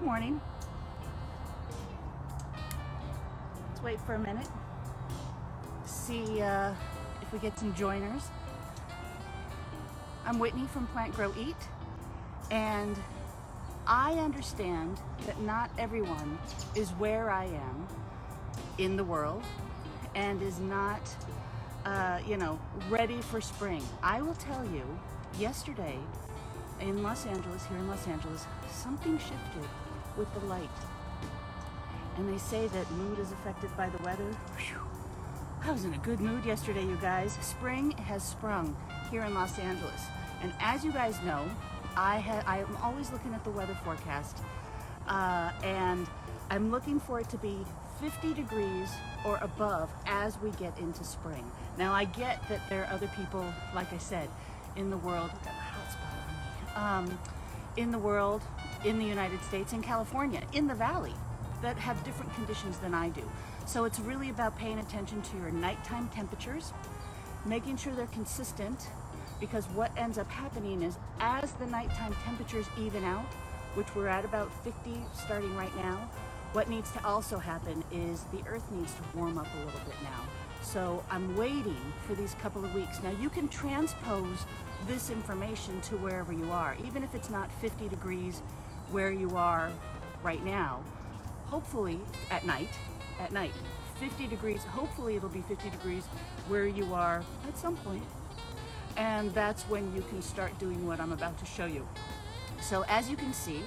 morning. Let's wait for a minute. See if we get some joiners. I'm Whitney from Plant Grow Eat, and I understand that not everyone is where I am in the world and is not, ready for spring. I will tell you, yesterday in Los Angeles, here in Los Angeles, something shifted with the light. And they say that mood is affected by the weather. Whew. I was in a good mood yesterday, you guys. Spring has sprung here in Los Angeles. And as you guys know, I am always looking at the weather forecast, and I'm looking for it to be 50 degrees or above as we get into spring. Now I get that there are other people, like I said, in the world, I've got a hot spot on me, in the world, in the United States, in California, in the valley, that have different conditions than I do. So it's really about paying attention to your nighttime temperatures, making sure they're consistent, because what ends up happening is as the nighttime temperatures even out, which we're at about 50 starting right now, what needs to also happen is the earth needs to warm up a little bit now. So I'm waiting for these couple of weeks. Now you can transpose this information to wherever you are, even if it's not 50 degrees where you are right now. Hopefully at night, 50 degrees, hopefully it'll be 50 degrees where you are at some point. And that's when you can start doing what I'm about to show you. So as you can see,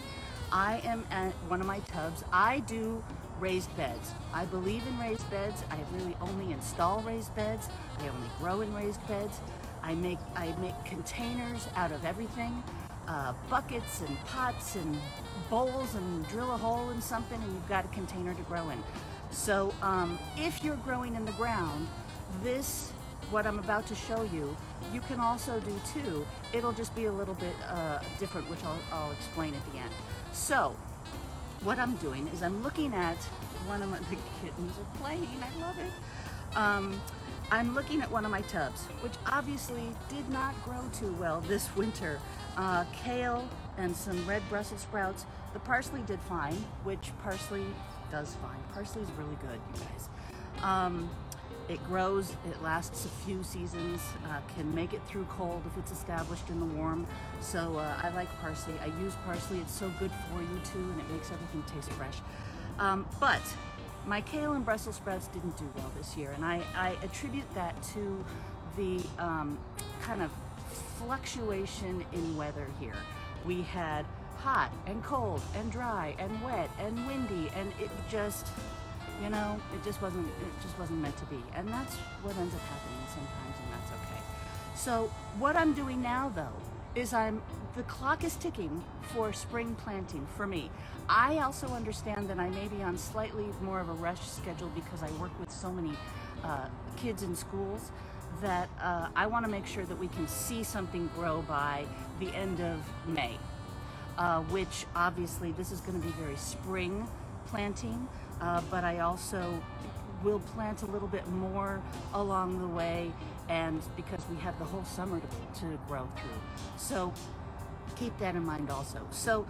I am at one of my tubs. I do raised beds. I believe in raised beds. I really only install raised beds. I only grow in raised beds. I make containers out of everything, buckets and pots and bowls, and drill a hole in something and you've got a container to grow in. So if you're growing in the ground, what I'm about to show you, you can also do too. It'll just be a little bit different, which I'll explain at the end. So what I'm doing is I'm looking at one of the kittens are playing, I love it. I'm looking at one of my tubs, which obviously did not grow too well this winter. Kale and some red Brussels sprouts. The parsley did fine, which parsley does fine. Parsley is really good, you guys. It grows, it lasts a few seasons, can make it through cold if it's established in the warm. So I like parsley. I use parsley, it's so good for you too, and it makes everything taste fresh. But my kale and Brussels sprouts didn't do well this year, and I attribute that to the kind of fluctuation in weather here. We had hot and cold and dry and wet and windy, and it just, it just wasn't meant to be. And that's what ends up happening sometimes, and that's okay. So what I'm doing now though is the clock is ticking for spring planting for me. I also understand that I may be on slightly more of a rush schedule because I work with so many kids in schools that I want to make sure that we can see something grow by the end of May, which obviously this is going to be very spring planting, but I also will plant a little bit more along the way, and because we have the whole summer to grow through. So keep that in mind also. So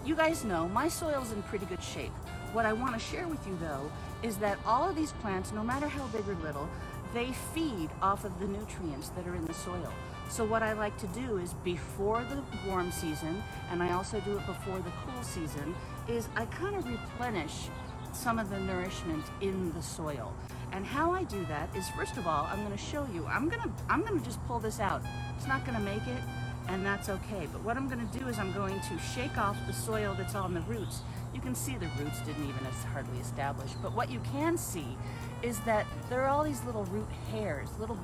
you guys know my soil's in pretty good shape. What I want to share with you though is that all of these plants, no matter how big or little, they feed off of the nutrients that are in the soil. So what I like to do is before the warm season, and I also do it before the cool season, is I kind of replenish some of the nourishment in the soil. And how I do that is, first of all, I'm going to show you. I'm going to just pull this out. It's not going to make it, and that's okay. But what I'm going to do is I'm going to shake off the soil that's on the roots. You can see the roots didn't even hardly establish. But what you can see is that there are all these little root hairs, little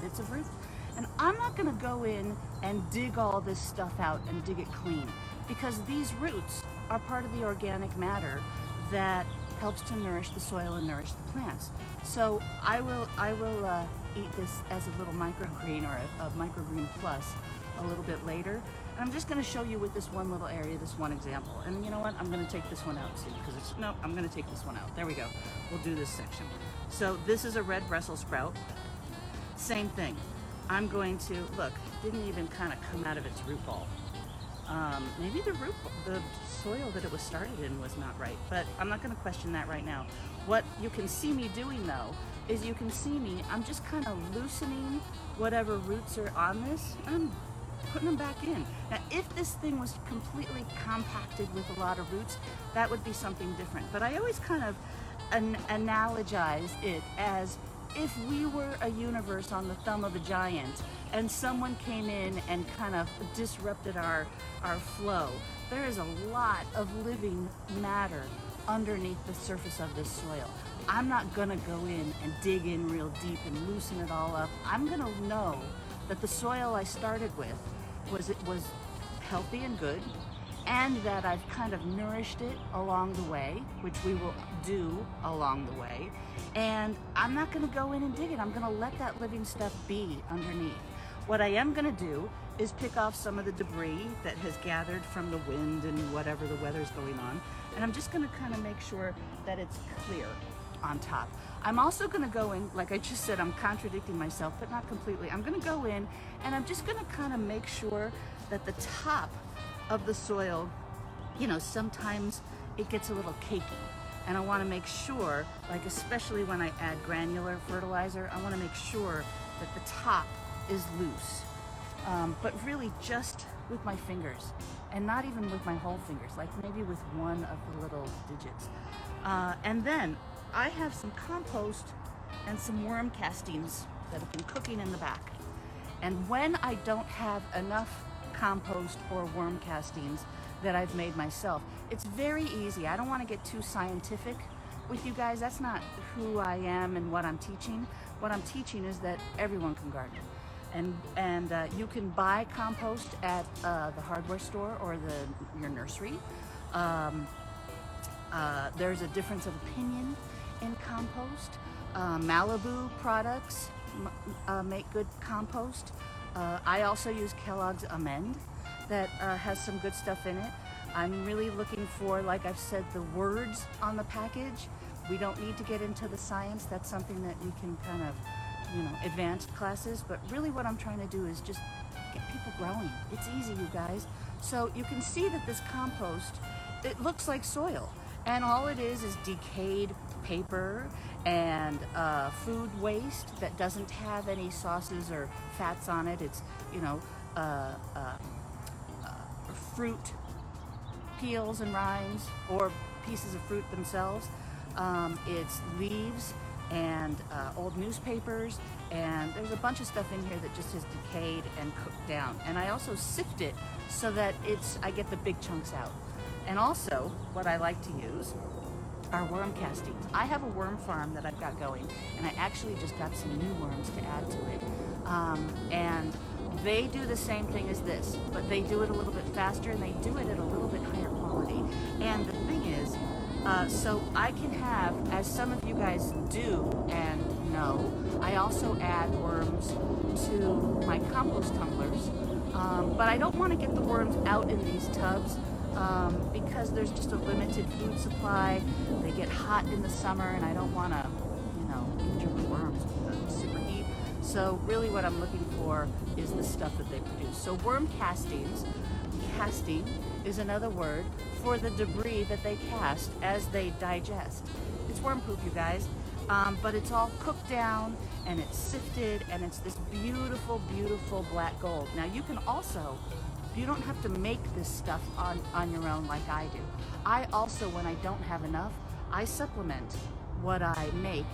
bits of roots. And I'm not going to go in and dig all this stuff out and dig it clean, because these roots are part of the organic matter that helps to nourish the soil and nourish the plants. So I will eat this as a little microgreen, or a microgreen plus, a little bit later. And I'm just going to show you with this one little area, this one example. And you know what? I'm going to take this one out too, because I'm going to take this one out. There we go. We'll do this section. So this is a red Brussels sprout. Same thing. I'm going to, look, didn't even kind of come out of its root ball. Maybe the soil that it was started in was not right, but I'm not going to question that right now. What you can see me doing though, is you can see me, I'm just kind of loosening whatever roots are on this, and I'm putting them back in. Now, if this thing was completely compacted with a lot of roots, that would be something different. But I always kind of analogize it as if we were a universe on the thumb of a giant and someone came in and kind of disrupted our flow. There is a lot of living matter underneath the surface of this soil. I'm not gonna go in and dig in real deep and loosen it all up. I'm gonna know that the soil I started with was healthy and good, and that I've kind of nourished it along the way, which we will do along the way. And I'm not gonna go in and dig it. I'm gonna let that living stuff be underneath. What I am gonna do is pick off some of the debris that has gathered from the wind and whatever the weather's going on. And I'm just gonna kind of make sure that it's clear on top. I'm also gonna go in, like I just said, I'm contradicting myself, but not completely. I'm gonna go in and I'm just gonna kind of make sure that the top of the soil, you know, sometimes it gets a little cakey. And I wanna make sure, like especially when I add granular fertilizer, I wanna make sure that the top is loose. But really just with my fingers, and not even with my whole fingers, like maybe with one of the little digits. And then I have some compost and some worm castings that have been cooking in the back. And when I don't have enough compost or worm castings that I've made myself, it's very easy. I don't want to get too scientific with you guys. That's not who I am and what I'm teaching. What I'm teaching is that everyone can garden. And you can buy compost at the hardware store or your nursery. There's a difference of opinion in compost. Malibu products make good compost. I also use Kellogg's Amend that has some good stuff in it. I'm really looking for, like I've said, the words on the package. We don't need to get into the science. That's something that we can kind of, you know, advanced classes. But really what I'm trying to do is just get people growing. It's easy, you guys. So you can see that this compost, it looks like soil. And all it is decayed paper and food waste that doesn't have any sauces or fats on it. It's, you know, fruit peels and rinds or pieces of fruit themselves. It's leaves and old newspapers, and there's a bunch of stuff in here that just is decayed and cooked down. And I also sift it so that I get the big chunks out. And also, what I like to use are worm castings. I have a worm farm that I've got going, and I actually just got some new worms to add to it. And they do the same thing as this, but they do it a little bit faster, and they do it at a little bit higher quality. And the thing is, so I can have, as some of you guys do and know, I also add worms to my compost tumblers, but I don't want to get the worms out in these tubs because there's just a limited food supply. They get hot in the summer, and I don't want to, you know, injure the worms with the super heat. So really what I'm looking for is the stuff that they produce. So worm castings, casting is another word for the debris that they cast as they digest. It's worm poop, you guys, but it's all cooked down and it's sifted, and it's this beautiful, beautiful black gold. Now you can also, you don't have to make this stuff on your own like I do. I also, when I don't have enough, I supplement what I make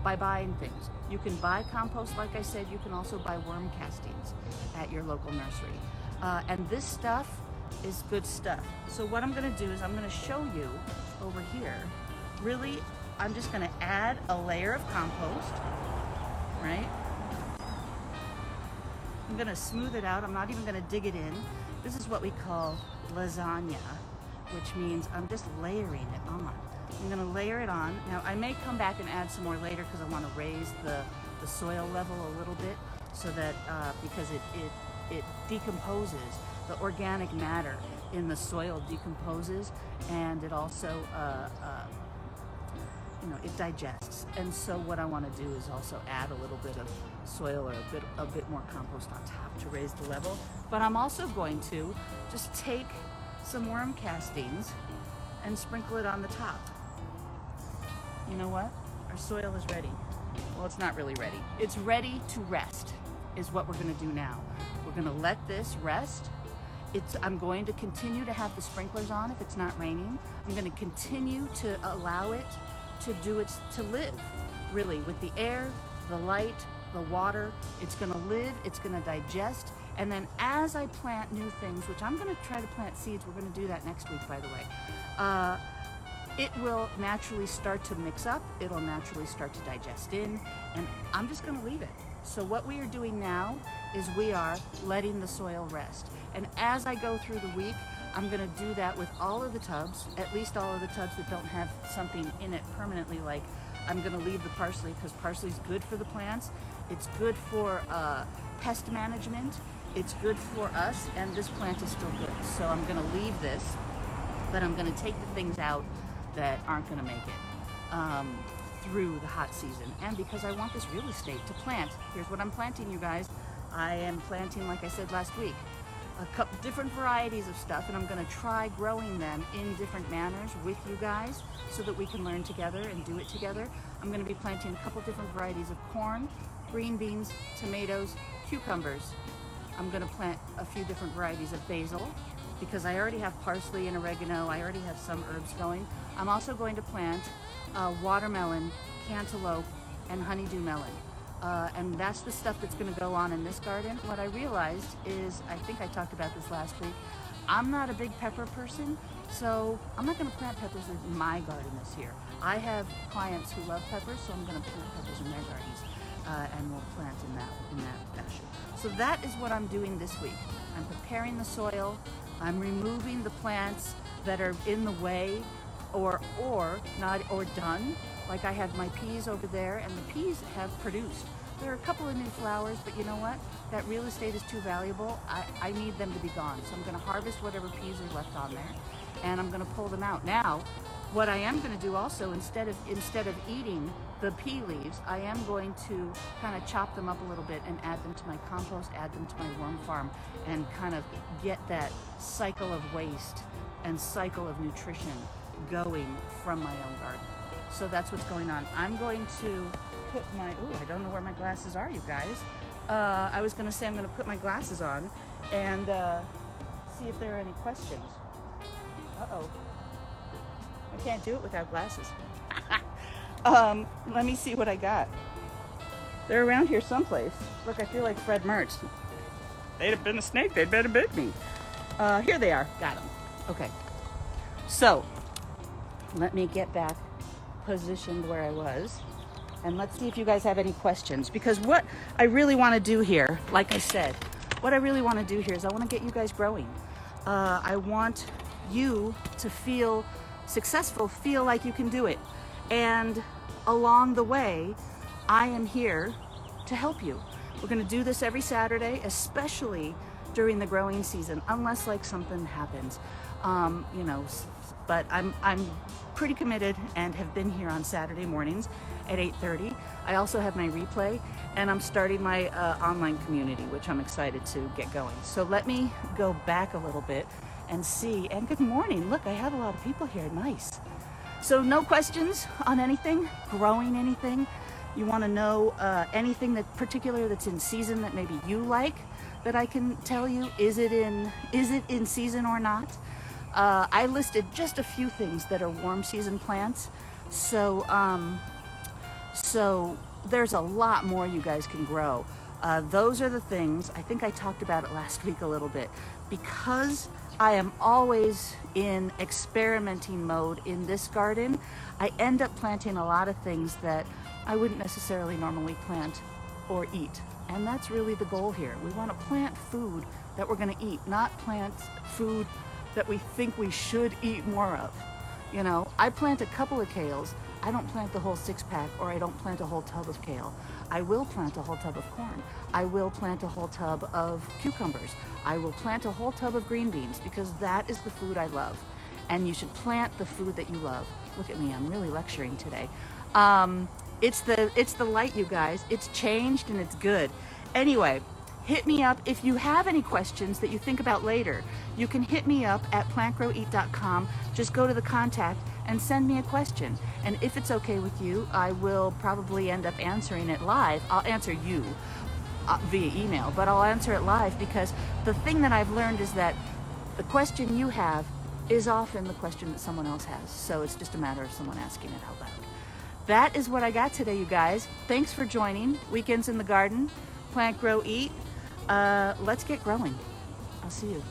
by buying things. You can buy compost, like I said. You can also buy worm castings at your local nursery. And this stuff is good stuff. So what I'm gonna do is I'm gonna show you over here. Really, I'm just gonna add a layer of compost, right? I'm gonna smooth it out. I'm not even gonna dig it in. This is what we call lasagna, which means I'm just layering it on. I'm gonna layer it on. Now I may come back and add some more later because I want to raise the soil level a little bit so that because it decomposes. The organic matter in the soil decomposes, and it also it digests. And so what I want to do is also add a little bit of soil or a bit more compost on top to raise the level. But I'm also going to just take some worm castings and sprinkle it on the top. You know what? Our soil is ready. Well, it's not really ready. It's ready to rest is what we're going to do now. We're going to let this rest. I'm going to continue to have the sprinklers on if it's not raining. I'm going to continue to allow it to live, really, with the air, the light, the water. It's going to live, it's going to digest. And then as I plant new things, which I'm going to try to plant seeds, we're going to do that next week, by the way, it will naturally start to mix up. It'll naturally start to digest in, and I'm just going to leave it. So what we are doing now is we are letting the soil rest. And as I go through the week, I'm going to do that with all of the tubs, at least all of the tubs that don't have something in it permanently. Like, I'm going to leave the parsley because parsley is good for the plants. It's good for pest management. It's good for us, and this plant is still good. So I'm going to leave this, but I'm going to take the things out that aren't going to make it through the hot season. And because I want this real estate to plant, here's what I'm planting, you guys. I am planting, like I said last week, a couple different varieties of stuff, and I'm going to try growing them in different manners with you guys so that we can learn together and do it together. I'm going to be planting a couple different varieties of corn, green beans, tomatoes, cucumbers. I'm going to plant a few different varieties of basil because I already have parsley and oregano. I already have some herbs going. I'm also going to plant watermelon, cantaloupe, and honeydew melon. And that's the stuff that's going to go on in this garden. What I realized is, I think I talked about this last week, I'm not a big pepper person, so I'm not going to plant peppers in my garden this year. I have clients who love peppers, so I'm going to plant peppers in their gardens, and we'll plant in that fashion. So that is what I'm doing this week. I'm preparing the soil. I'm removing the plants that are in the way or done. Like I have my peas over there, and the peas have produced. There are a couple of new flowers, but you know what? That real estate is too valuable. I need them to be gone. So I'm going to harvest whatever peas are left on there, and I'm going to pull them out. Now, what I am going to do also, instead of eating the pea leaves, I am going to kind of chop them up a little bit and add them to my compost, add them to my worm farm, and kind of get that cycle of waste and cycle of nutrition going from my own garden. So that's what's going on. I'm going to put my, I don't know where my glasses are, you guys. I was going to say I'm going to put my glasses on and see if there are any questions. Uh-oh. I can't do it without glasses. Let me see what I got. They're around here someplace. Look, I feel like Fred Mertz. They'd have been a snake, they'd better bit me. Here they are. Got them. Okay. So, let me get back positioned where I was, and let's see if you guys have any questions, because what I really want to do here, like I said, what I really want to do here is I want to get you guys growing. I want you to feel successful, feel like you can do it, and along the way I am here to help you. We're going to do this every Saturday, especially during the growing season, unless like something happens, but I'm pretty committed and have been here on Saturday mornings at 8:30. I also have my replay, and I'm starting my online community, which I'm excited to get going. So let me go back a little bit and see. And good morning. Look, I have a lot of people here. Nice. So no questions on anything, growing anything. You want to know anything that particular that's in season that maybe you like that I can tell you? Is it in season or not? I listed just a few things that are warm season plants. So there's a lot more you guys can grow. Those are the things, I think I talked about it last week a little bit. Because I am always in experimenting mode in this garden, I end up planting a lot of things that I wouldn't necessarily normally plant or eat. And that's really the goal here. We want to plant food that we're going to eat, not plant food that we think we should eat more of. You know, I plant a couple of kales. I don't plant the whole 6-pack, or I don't plant a whole tub of kale. I will plant a whole tub of corn. I will plant a whole tub of cucumbers. I will plant a whole tub of green beans, because that is the food I love. And you should plant the food that you love. Look at me, I'm really lecturing today. It's the light, you guys. It's changed and it's good. Anyway, hit me up if you have any questions that you think about later. You can hit me up at plantgroweat.com. Just go to the contact and send me a question. And if it's okay with you, I will probably end up answering it live. I'll answer you via email, but I'll answer it live, because the thing that I've learned is that the question you have is often the question that someone else has. So it's just a matter of someone asking it out loud. That is what I got today, you guys. Thanks for joining. Weekends in the Garden, Plant, Grow, Eat. Let's get growing. I'll see you.